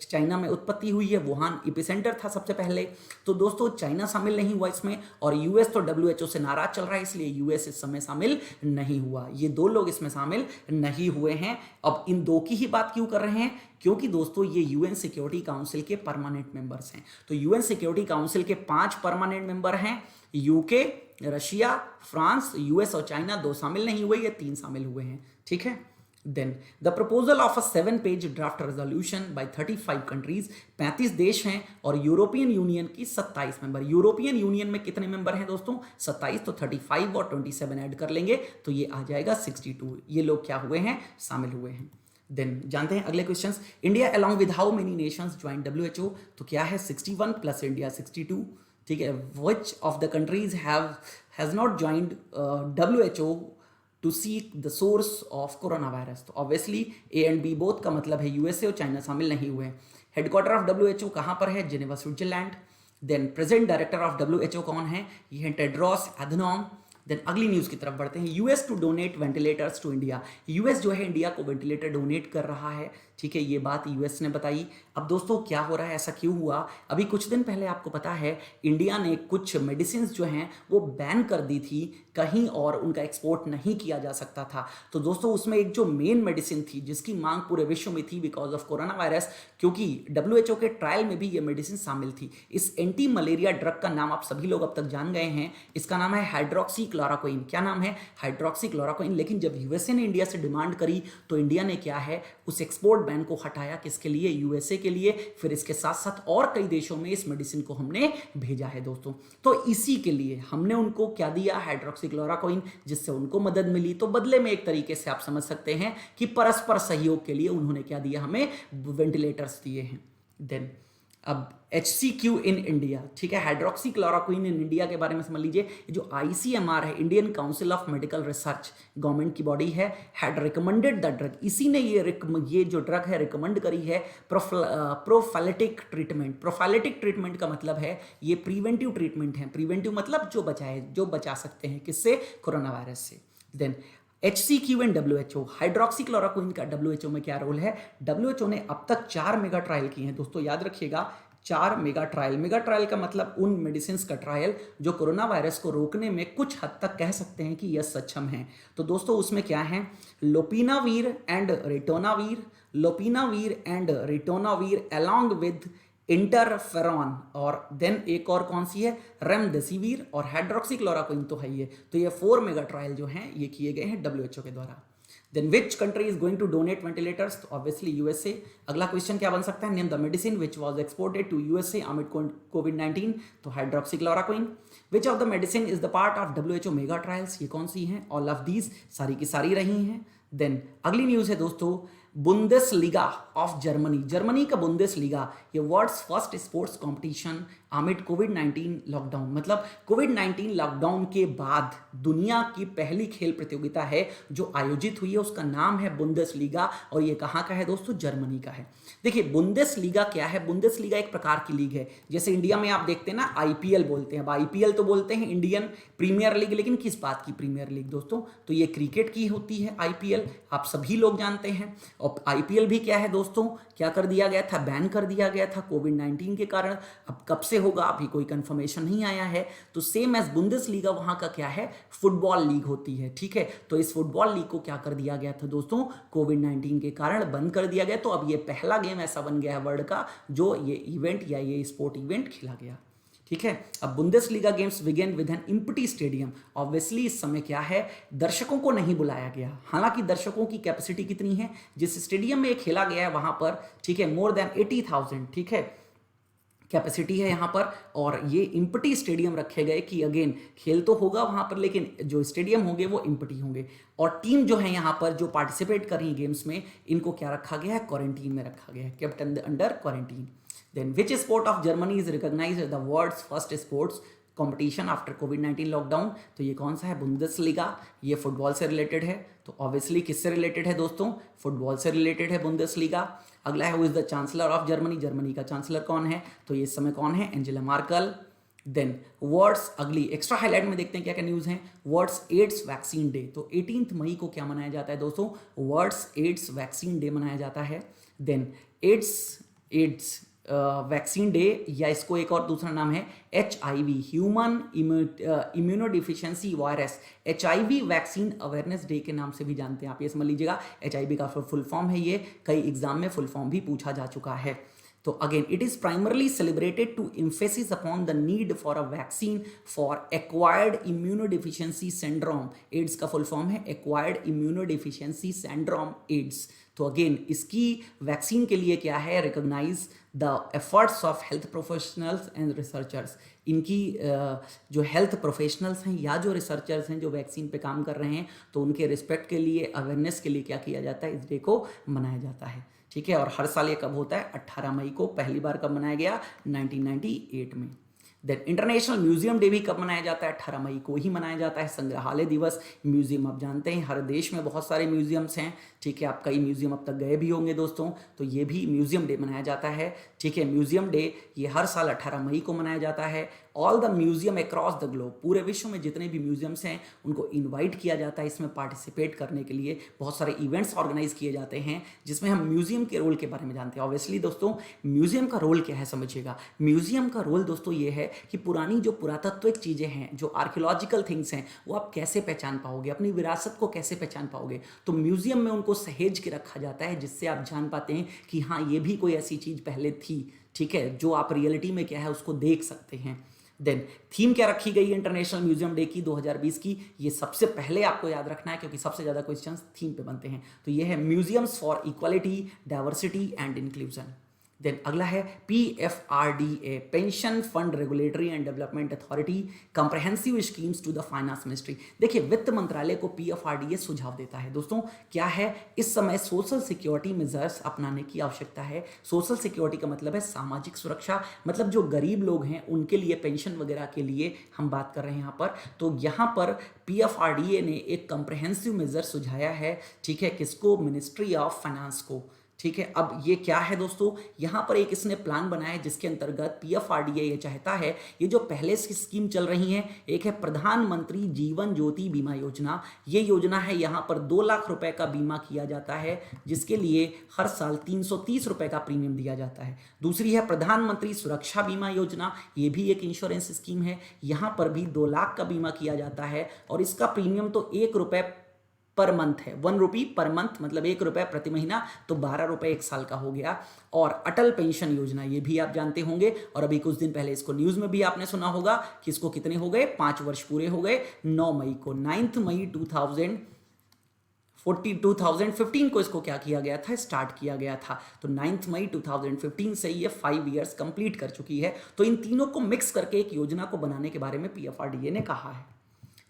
चाइना में उत्पत्ति हुई है, वुहान एपिसेंटर था सबसे पहले, तो दोस्तों चाइना शामिल नहीं हुआ इसमें। और यूएस तो WHO से नाराज चल रहा है, इसलिए यूएस इस समय शामिल नहीं हुआ। ये दो लोग इसमें शामिल नहीं हुए हैं। अब इन दो की ही बात क्यों कर रहे हैं? क्योंकि दोस्तों ये यूएन सिक्योरिटी काउंसिल के परमानेंट मेंबर्स हैं। तो यूएन सिक्योरिटी काउंसिल के 5 परमानेंट मेंबर हैं, यूके, रशिया, फ्रांस, यूएस और चाइना 2 शामिल नहीं हुए, ये 3 शामिल हुए हैं, ठीक है। Then the proposal of a seven page draft resolution by 35 countries, 35 देश हैं, और यूरोपियन यूनियन की 27 मेंबर। यूरोपियन यूनियन में कितने मेंबर हैं दोस्तों? 27, तो 35 और 27 ऐड कर लेंगे तो ये आ जाएगा 62। ये लोग क्या हुए हैं? शामिल हुए हैं। देन जानते हैं अगले questions. India along with how many Nations join WHO? तो क्या है 61 प्लस इंडिया 62, ठीक है। Which of the countries has not joined WHO to seek the source of corona virus? तो obviously A and B both का मतलब है USA और चाइना शामिल नहीं हुए। हेडक्वार्टर ऑफ WHO कहाँ पर है? Geneva, Switzerland. Then present director of WHO कौन है? ये है टेड्रोस एधनॉम। देन अगली न्यूज की तरफ बढ़ते हैं। US to donate ventilators to India. US जो है इंडिया को वेंटिलेटर डोनेट कर रहा है, ठीक है, ये बात यूएस ने बताई। अब दोस्तों क्या हो रहा है, ऐसा क्यों हुआ? अभी कुछ दिन पहले आपको पता है इंडिया ने कुछ मेडिसिन जो हैं वो बैन कर दी थी, कहीं और उनका एक्सपोर्ट नहीं किया जा सकता था। तो दोस्तों उसमें एक जो मेन मेडिसिन थी जिसकी मांग पूरे विश्व में थी बिकॉज ऑफ कोरोना वायरस, क्योंकि WHO के ट्रायल में भी ये मेडिसिन शामिल थी। इस एंटी मलेरिया ड्रग का नाम आप सभी लोग अब तक जान गए हैं, इसका नाम है हाइड्रोक्सीक्लोरोक्विन। क्या नाम है? हाइड्रोक्सीक्लोरोक्विन। लेकिन जब यूएसए ने इंडिया से डिमांड करी तो इंडिया ने क्या है उस एक्सपोर्ट बैन को हटाया। किसके लिए? यूएसए के लिए। फिर इसके साथ साथ और कई देशों में इस मेडिसिन को हमने भेजा है दोस्तों। तो इसी के लिए हमने उनको क्या दिया? हाइड्रोक्सीक्लोरोक्विन, जिससे उनको मदद मिली। तो बदले में एक तरीके से आप समझ सकते हैं कि परस्पर सहयोग के लिए उन्होंने क्या दिया? हमें वेंटिलेटर्स दिए हैं। देन अब HCQ इन इंडिया, ठीक है, हाइड्रोक्सीक्लोरोक्विन इन इंडिया के बारे में समझ लीजिए। जो ICMR है, Indian council of medical research, government की बॉडी है, हैड रिकमेंडेड द ड्रग। इसी ने ये जो ड्रग है रिकमेंड करी है प्रोफाइलेटिक ट्रीटमेंट। प्रोफाइलेटिक ट्रीटमेंट का मतलब है ये प्रिवेंटिव ट्रीटमेंट है। प्रिवेंटिव मतलब जो बचा सकते हैं, किससे? कोरोना वायरस से। Then HCQ and WHO, hydroxychloroquine का WHO में क्या रोल है? WHO ने अब तक 4 मेगा ट्रायल किए हैं दोस्तों, याद रखिएगा 4 मेगा ट्रायल। मेगा ट्रायल का मतलब उन मेडिसिन का ट्रायल जो कोरोना वायरस को रोकने में कुछ हद तक कह सकते हैं कि यह सक्षम है। तो दोस्तों उसमें क्या है? Lopinavir and ritonavir along with interferon, और देन एक और कौन सी है? रेमडेसिविर, और हाइड्रोक्सीक्लोरोक्विन तो है ये। तो ये 4 मेगा ट्रायल जो हैं ये किए गए हैं WHO के द्वारा। Then which country is going to donate ventilators? तो ऑब्वियसली USA। अगला क्वेश्चन क्या बन सकता है? Name the medicine which was exported to USA amid COVID-19? तो hydroxychloroquine. Which of the medicine is the part of WHO mega trials? ये कौन सी हैं? ऑल ऑफ दीज, सारी की सारी रही हैं। देन अगली न्यूज है दोस्तों, बुंदेसलीगा ऑफ जर्मनी। जर्मनी का बुंदेसलीगा, ये world's first sports competition amid COVID-19 lockdown, मतलब COVID-19 लॉकडाउन के बाद दुनिया की पहली खेल प्रतियोगिता है जो आयोजित हुई है, उसका नाम है बुंदेसलीगा, और ये कहाँ का है दोस्तों? जर्मनी का है। देखिए बुंदेसलीगा क्या है? बुंदेसलीगा एक प्रकार की लीग है, जैसे इंडिया में आप देखते हैं ना IPL बोलते हैं। अब IPL तो बोलते हैं इंडियन प्रीमियर लीग, लेकिन किस बात की प्रीमियर लीग दोस्तों? तो ये क्रिकेट की होती है IPL, आप सभी लोग जानते हैं। और आईपीएल भी क्या है दोस्तों, क्या कर दिया गया था, बैन कर दिया गया था कोविड-19 के कारण। अब कब से होगा अभी कोई कंफर्मेशन नहीं आया है। तो सेम एज बुंदेसलीगा वहां का क्या है, फुटबॉल लीग होती है, ठीक है। तो इस फुटबॉल लीग को क्या कर दिया गया था दोस्तों, कोविड-19 के कारण बंद कर दिया गया। तो अब ये पहला गेम ऐसा बन गया है वर्ल्ड का जो ये इवेंट या ये स्पोर्ट इवेंट खेला गया, ठीक है। अब Bundesliga games begin with an empty stadium. Obviously इस समय क्या है, दर्शकों को नहीं बुलाया गया। हालांकि दर्शकों की कैपेसिटी कितनी है, जिस स्टेडियम में खेला गया है वहां पर, ठीक है, मोर देन 80,000, ठीक है, कैपेसिटी है यहाँ पर। और ये इम्पटी स्टेडियम रखे गए कि अगेन खेल तो होगा वहाँ पर, लेकिन जो स्टेडियम होंगे वो इम्पटी होंगे। और टीम जो है यहाँ पर जो पार्टिसिपेट कर रही है गेम्स में, इनको क्या रखा गया है, क्वारंटीन में रखा गया है, kept under quarantine. Then which sport of Germany is recognised as the world's first sports competition after कोविड-19 लॉकडाउन। तो ये कौन सा है, बुंदेसलीगा। ये फुटबॉल से रिलेटेड है। तो ऑब्वियसली किससे रिलेटेड है दोस्तों, फुटबॉल से रिलेटेड है बुंदेसलीगा। अगला है who is the chancellor of Germany. Germany का चांसलर कौन है, तो ये इस समय कौन है, एंजेला मार्कल। देन वर्ड्स, अगली एक्स्ट्रा हाईलाइट में देखते हैं क्या क्या न्यूज़ हैं। Words AIDS vaccine day. तो 18 मई को क्या मनाया जाता है दोस्तों, वर्ड्स एड्स वैक्सीन डे मनाया जाता है। देन एड्स वैक्सीन डे, या इसको एक और दूसरा नाम है HIV, human immunodeficiency virus. HIV vaccine awareness day के नाम से भी जानते हैं आप, ये समझ लीजिएगा। HIV का फुल फॉर्म है ये, कई एग्जाम में फुल फॉर्म भी पूछा जा चुका है। तो again it is primarily celebrated to emphasis upon the need for a vaccine for acquired immunodeficiency syndrome. AIDS का फुल फॉर्म है एक्वायर्ड इम्यूनोडिफिशियंसी सिंड्रोम, एड्स। तो अगेन इसकी वैक्सीन के लिए क्या है, recognise the efforts of health professionals and researchers. इनकी जो हेल्थ प्रोफेशनल्स हैं या जो रिसर्चर्स हैं जो वैक्सीन पे काम कर रहे हैं, तो उनके रिस्पेक्ट के लिए, अवेयरनेस के लिए क्या किया जाता है, इस डे को मनाया जाता है, ठीक है। और हर साल ये कब होता है, 18 मई को। पहली बार कब मनाया गया, 1998 में। देन इंटरनेशनल म्यूजियम डे भी कब मनाया जाता है, 18 मई को ही मनाया जाता है। संग्रहालय दिवस, म्यूजियम आप जानते हैं हर देश में बहुत सारे म्यूजियम्स हैं, ठीक है। आप कई म्यूजियम अब तक गए भी होंगे दोस्तों, तो ये भी म्यूजियम डे मनाया जाता है, ठीक है। म्यूजियम डे ये हर साल 18 मई को मनाया जाता है। All the museum across the globe, पूरे विश्व में जितने भी म्यूजियम्स हैं उनको इन्वाइट किया जाता है इसमें पार्टिसिपेट करने के लिए। बहुत सारे इवेंट्स ऑर्गेनाइज किए जाते हैं जिसमें हम म्यूजियम के रोल के बारे में जानते हैं। ऑब्वियसली दोस्तों म्यूजियम का रोल क्या है समझिएगा। म्यूजियम का रोल दोस्तों ये है कि पुरानी जो पुरातत्विक चीज़ें हैं, जो आर्कियोलॉजिकल थिंग्स हैं, वो आप कैसे पहचान पाओगे, अपनी विरासत को कैसे पहचान पाओगे। तो म्यूजियम में उनको सहेज के रखा जाता है, जिससे आप जान पाते हैं कि हाँ ये भी कोई ऐसी चीज़ पहले थी, ठीक है, जो आप रियलिटी में क्या है उसको देख सकते हैं। देन थीम क्या रखी गई है इंटरनेशनल म्यूजियम डे की 2020 की, ये सबसे पहले आपको याद रखना है क्योंकि सबसे ज़्यादा क्वेश्चंस थीम पे बनते हैं। तो ये है museums for equality, diversity and inclusion. Then अगला है PFRDA, pension fund regulatory and development authority, comprehensive schemes to the finance ministry. देखिए वित्त मंत्रालय को PFRDA सुझाव देता है दोस्तों, क्या है, इस समय सोशल सिक्योरिटी मेजर्स अपनाने की आवश्यकता है। सोशल सिक्योरिटी का मतलब है सामाजिक सुरक्षा, मतलब जो गरीब लोग हैं उनके लिए पेंशन वगैरह के लिए हम बात कर रहे हैं यहाँ पर। तो यहाँ पर PFRDA ने एक कंप्रहेंसिव मेजर सुझाया है, ठीक है, किसको, मिनिस्ट्री ऑफ फाइनेंस को, ठीक है। अब ये क्या है दोस्तों, यहाँ पर एक इसने प्लान बनाया है जिसके अंतर्गत PFRDA ये चाहता है, ये जो पहले से स्कीम चल रही है, एक है प्रधानमंत्री जीवन ज्योति बीमा योजना। ये योजना है, यहाँ पर 2 लाख रुपए का बीमा किया जाता है, जिसके लिए हर साल 330 रुपए का प्रीमियम दिया जाता है। दूसरी है प्रधानमंत्री सुरक्षा बीमा योजना, ये भी एक इंश्योरेंस स्कीम है, यहाँ पर भी 2 लाख का बीमा किया जाता है और इसका प्रीमियम तो 1 रुपए पर मंथ है, 1 रुपी पर मंथ, मतलब 1 रुपये प्रति महीना, तो 12 रुपये 1 साल का हो गया। और अटल पेंशन योजना, ये भी आप जानते होंगे, और अभी कुछ दिन पहले इसको न्यूज़ में भी आपने सुना होगा कि इसको कितने हो गए, 5 वर्ष पूरे हो गए। 9 मई को, 9 मई 2015 को इसको क्या किया गया था, स्टार्ट किया गया था। तो 9 मई 2015 से ये 5 ईयर्स कंप्लीट कर चुकी है। तो इन तीनों को मिक्स करके एक योजना को बनाने के बारे में PFRDA ने कहा है।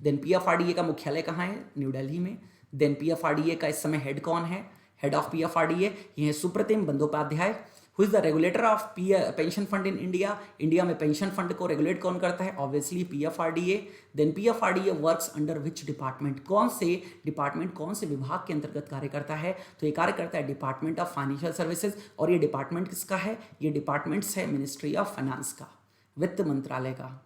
देन PFRDA का मुख्यालय कहाँ है, न्यू दिल्ली में। देन PFRDA का इस समय हेड कौन है, हेड ऑफ PFRDA ये है Supratim Bandopadhyay. Who is the regulator of pension fund in India, India में पेंशन फंड को रेगुलेट कौन करता है, obviously PFRDA। Then PFRDA works under which department, कौन से डिपार्टमेंट, कौन से विभाग के अंतर्गत कार्य करता है, तो ये कार्य करता है डिपार्टमेंट ऑफ फाइनेंशियल सर्विसेज। और ये डिपार्टमेंट किसका है, ये डिपार्टमेंट्स है मिनिस्ट्री ऑफ फाइनेंस का, वित्त मंत्रालय का।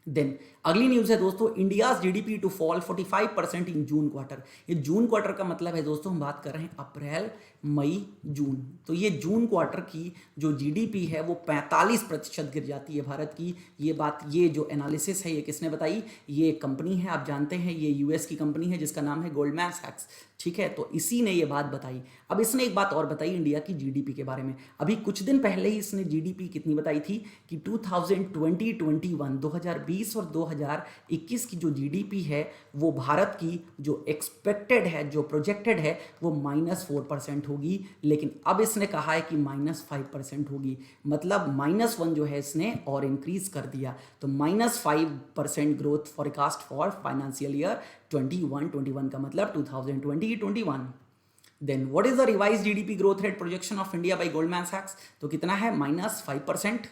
देन अगली न्यूज़ है दोस्तों, India's GDP to fall 45% in June quarter. ये जून क्वार्टर का मतलब है दोस्तों, हम बात कर रहे हैं अप्रैल मई जून। तो ये जून क्वार्टर की जो जीडीपी है वो 45% गिर जाती है भारत की। ये बात, ये जो एनालिसिस है ये किसने बताई? ये कंपनी है, आप जानते हैं ये यूएस की कंपनी है जिसका नाम है गोल्डमैन सैक्स, ठीक है। तो इसी ने ये बात बताई। अब इसने एक बात और बताई इंडिया की जीडीपी के बारे में। अभी कुछ दिन पहले ही इसने जीडीपी कितनी बताई थी कि 2020 और 2021 की जो जीडीपी है वो भारत की जो एक्सपेक्टेड है, जो प्रोजेक्टेड है, वो -4% होगी। लेकिन अब इसने कहा है कि -5% होगी। मतलब -1 जो है इसने और इंक्रीज कर दिया। तो -5% growth forecast for financial year 21 का मतलब 2020-21। Then what is the revise GDP growth rate projection of India by Goldman सैक्स? तो कितना है? -5%।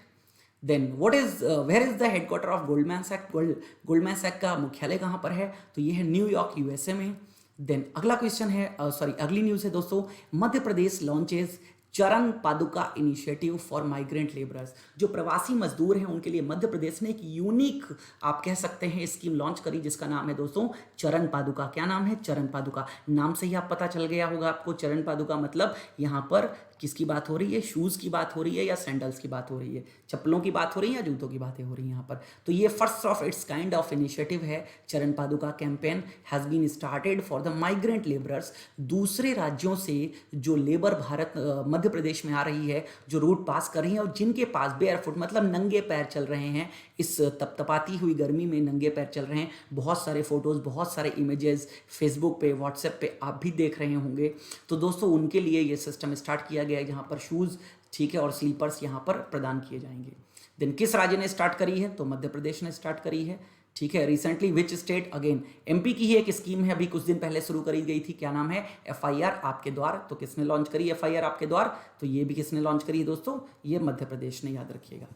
Then what is where is the headquarter of Goldman सैक्स? गोल्डमैन सैक्स का मुख्यालय कहाँ पर है? तो ये है न्यूयॉर्क, यूएसए में। देन अगला क्वेश्चन है, अगली न्यूज़ है दोस्तों, मध्य प्रदेश लॉन्चेस चरण पादुका इनिशिएटिव फॉर माइग्रेंट लेबरर्स। जो प्रवासी मजदूर हैं उनके लिए मध्य प्रदेश ने एक यूनिक, आप कह सकते हैं, स्कीम लॉन्च करी जिसका नाम है दोस्तों चरण पादुका। क्या नाम है? चरण पादुका। नाम से ही आप पता चल गया होगा आपको, चरण पादुका मतलब यहाँ पर किसकी बात हो रही है? शूज़ की बात हो रही है या सैंडल्स की बात हो रही है? चप्पलों की बात हो रही है या जूतों की बातें हो रही हैं यहाँ पर? तो ये first of its kind of initiative है। Charan Paduka campaign has been started for the migrant labourers. दूसरे राज्यों से जो लेबर भारत मध्य प्रदेश में आ रही है, जो रूट पास कर रही है और जिनके पास बेयरफुट मतलब नंगे पैर चल रहे हैं, इस तपतपाती हुई गर्मी में नंगे पैर चल रहे हैं। बहुत सारे फोटोज़, बहुत सारे इमेजेस फेसबुक पे, व्हाट्सएप पे आप भी देख रहे होंगे। तो दोस्तों उनके लिए ये सिस्टम स्टार्ट किया गया है जहाँ पर शूज़, ठीक है, और स्लीपर्स यहाँ पर प्रदान किए जाएंगे। देन किस राज्य ने स्टार्ट करी है? तो मध्य प्रदेश ने स्टार्ट करी है, ठीक है। Recently which state? Again MP की ही एक स्कीम है, अभी कुछ दिन पहले शुरू करी गई थी। क्या नाम है? एफआईआर आपके द्वार। तो किसने लॉन्च करी एफआईआर आपके द्वार? तो ये भी किसने लॉन्च करी है दोस्तों? ये मध्य प्रदेश ने, याद रखिएगा।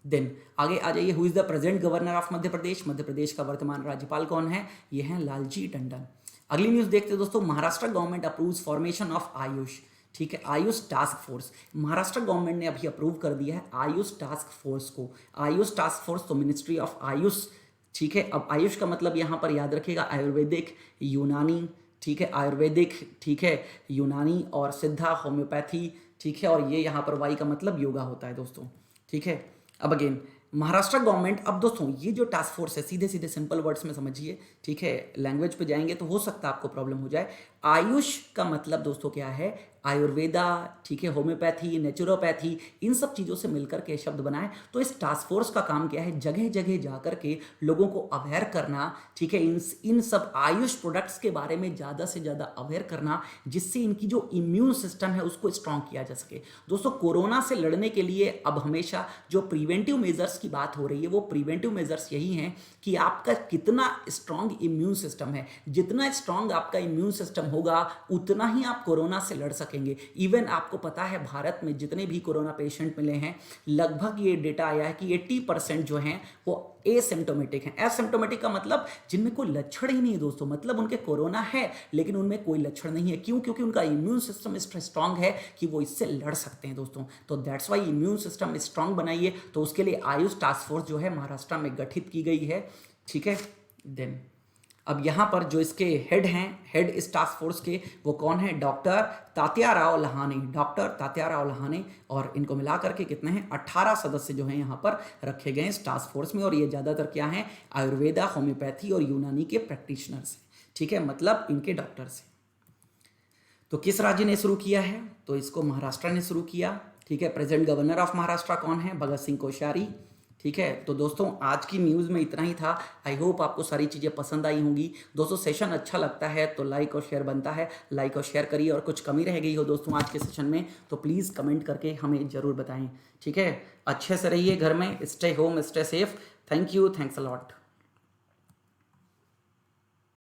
देन आगे आ जाइए, who is the present governor of Madhya Pradesh? Madhya Pradesh का वर्तमान राज्यपाल कौन है? ये हैं लालजी टंडन। अगली न्यूज देखते हैं दोस्तों, Maharashtra government approves formation of Ayush, ठीक है, Ayush task force. Maharashtra government ने अभी अप्रूव कर दिया है आयुष टास्क फोर्स को। आयुष टास्क फोर्स तो मिनिस्ट्री ऑफ आयुष, ठीक है। अब आयुष का मतलब यहाँ पर याद रखिएगा आयुर्वेदिक, यूनानी, ठीक है, आयुर्वेदिक, ठीक है, यूनानी और सिद्धा, होम्योपैथी, ठीक है। और ये यहाँ पर वाई का मतलब योगा होता है दोस्तों, ठीक है। अब अगेन महाराष्ट्र गवर्नमेंट, अब दोस्तों ये जो टास्क फोर्स है, सीधे सीधे सिंपल वर्ड्स में समझिए, ठीक है। लैंग्वेज पे जाएंगे तो हो सकता है आपको प्रॉब्लम हो जाए। आयुष का मतलब दोस्तों क्या है? आयुर्वेदा, ठीक है, होम्योपैथी, नेचुरोपैथी, इन सब चीज़ों से मिलकर के शब्द बना है। तो इस टास्क फोर्स का काम क्या है? जगह जगह जाकर के लोगों को अवेयर करना, ठीक है, इन सब आयुष प्रोडक्ट्स के बारे में ज़्यादा से ज़्यादा अवेयर करना, जिससे इनकी जो इम्यून सिस्टम है उसको स्ट्रॉन्ग किया जा सके। दोस्तों कोरोना से लड़ने के लिए अब हमेशा जो प्रिवेंटिव मेजर्स की बात हो रही है, वो प्रिवेंटिव मेजर्स यही हैं कि आपका कितना स्ट्रॉन्ग इम्यून सिस्टम है। जितना स्ट्रॉन्ग आपका इम्यून सिस्टम होगा उतना ही आप कोरोना से लड़ सकेंगे। इवन आपको पता है भारत में जितने भी कोरोना पेशेंट मिले हैं, लगभग ये डेटा आया है कि 80% जो हैं वो एसिम्टोमेटिक हैं। एसिम्टोमेटिक का मतलब जिनमें कोई लक्षण ही नहीं है दोस्तों, मतलब उनके कोरोना है लेकिन उनमें कोई लक्षण नहीं है। क्यों? क्योंकि उनका इम्यून सिस्टम इतना स्ट्रांग है कि वो इससे लड़ सकते हैं दोस्तों। तो that's why immune system strong बनाइए। तो उसके लिए आयुष टास्क फोर्स जो है महाराष्ट्र में गठित की गई है, ठीक है। देन अब यहाँ पर जो इसके हेड हैं, हेड इस टास्क फोर्स के, वो कौन है? Doctor Tatyarao Lahane, doctor Tatyarao Lahane. और इनको मिला करके कितने हैं? 18 सदस्य जो हैं यहाँ पर रखे गए हैं इस टास्क फोर्स में। और ये ज़्यादातर क्या हैं? आयुर्वेदा, होम्योपैथी और यूनानी के प्रैक्टिशनर्स हैं, ठीक है, मतलब इनके डॉक्टर्स हैं। तो किस राज्य ने शुरू किया है? तो इसको महाराष्ट्र ने शुरू किया, ठीक है। प्रेजेंट गवर्नर ऑफ महाराष्ट्र कौन है? भगत सिंह कोश्यारी, ठीक है। तो दोस्तों आज की न्यूज़ में इतना ही था। आई होप आपको सारी चीज़ें पसंद आई होंगी। दोस्तों सेशन अच्छा लगता है तो लाइक और शेयर बनता है, लाइक और शेयर करिए। और कुछ कमी रह गई हो दोस्तों आज के सेशन में तो प्लीज़ कमेंट करके हमें ज़रूर बताएं, ठीक है। अच्छे से रहिए घर में, stay home, stay safe. Thank you, thanks a lot.